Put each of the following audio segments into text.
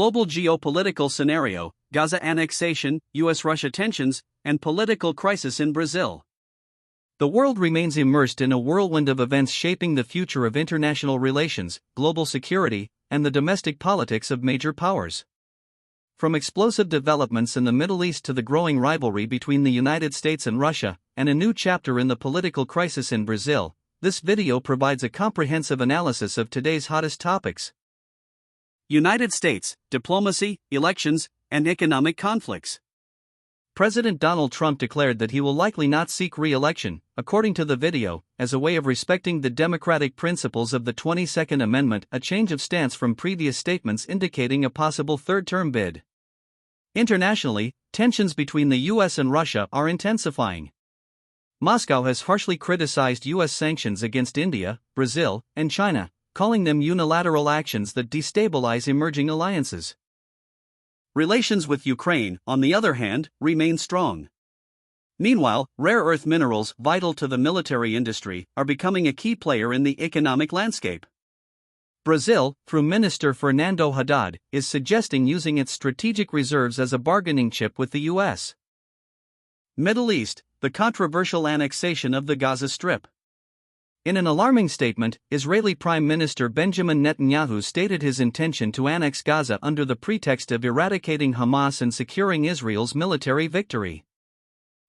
global geopolitical scenario, Gaza annexation, US-Russia tensions, and political crisis in Brazil. The world remains immersed in a whirlwind of events shaping the future of international relations, global security, and the domestic politics of major powers. From explosive developments in the Middle East to the growing rivalry between the United States and Russia, and a new chapter in the political crisis in Brazil, this video provides a comprehensive analysis of today's hottest topics. United States, diplomacy, elections, and economic conflicts. President Donald Trump declared that he will likely not seek re-election, according to the video, as a way of respecting the democratic principles of the 22nd Amendment, a change of stance from previous statements indicating a possible third-term bid. Internationally, tensions between the US and Russia are intensifying. Moscow has harshly criticized US sanctions against India, Brazil, and China, calling them unilateral actions that destabilize emerging alliances. Relations with Ukraine, on the other hand, remain strong. Meanwhile, rare earth minerals vital to the military industry are becoming a key player in the economic landscape. Brazil, through Minister Fernando Haddad, is suggesting using its strategic reserves as a bargaining chip with the US. Middle East, the controversial annexation of the Gaza Strip. In an alarming statement, Israeli Prime Minister Benjamin Netanyahu stated his intention to annex Gaza under the pretext of eradicating Hamas and securing Israel's military victory.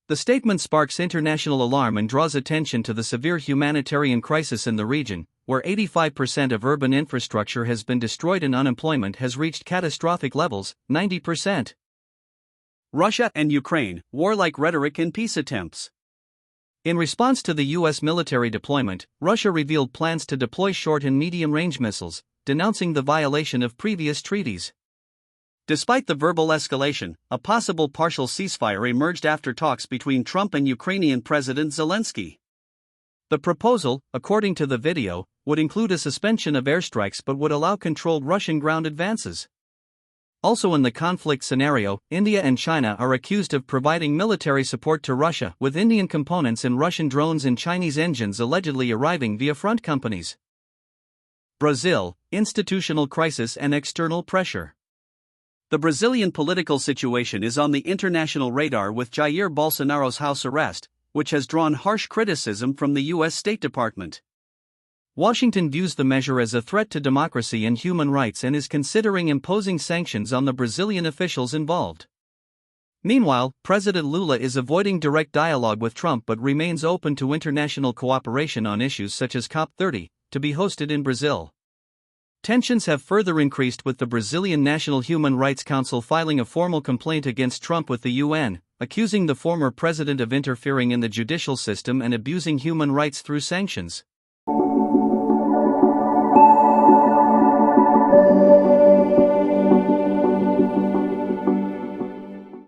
The statement sparks international alarm and draws attention to the severe humanitarian crisis in the region, where 85% of urban infrastructure has been destroyed and unemployment has reached catastrophic levels, 90%. Russia and Ukraine, warlike rhetoric and peace attempts. In response to the U.S. military deployment, Russia revealed plans to deploy short and medium-range missiles, denouncing the violation of previous treaties. Despite the verbal escalation, a possible partial ceasefire emerged after talks between Trump and Ukrainian President Zelensky. The proposal, according to the video, would include a suspension of airstrikes but would allow controlled Russian ground advances. Also in the conflict scenario, India and China are accused of providing military support to Russia, with Indian components in Russian drones and Chinese engines allegedly arriving via front companies. Brazil, institutional crisis and external pressure. The Brazilian political situation is on the international radar with Jair Bolsonaro's house arrest, which has drawn harsh criticism from the U.S. State Department. Washington views the measure as a threat to democracy and human rights and is considering imposing sanctions on the Brazilian officials involved. Meanwhile, President Lula is avoiding direct dialogue with Trump but remains open to international cooperation on issues such as COP30, to be hosted in Brazil. Tensions have further increased with the Brazilian National Human Rights Council filing a formal complaint against Trump with the UN, accusing the former president of interfering in the judicial system and abusing human rights through sanctions.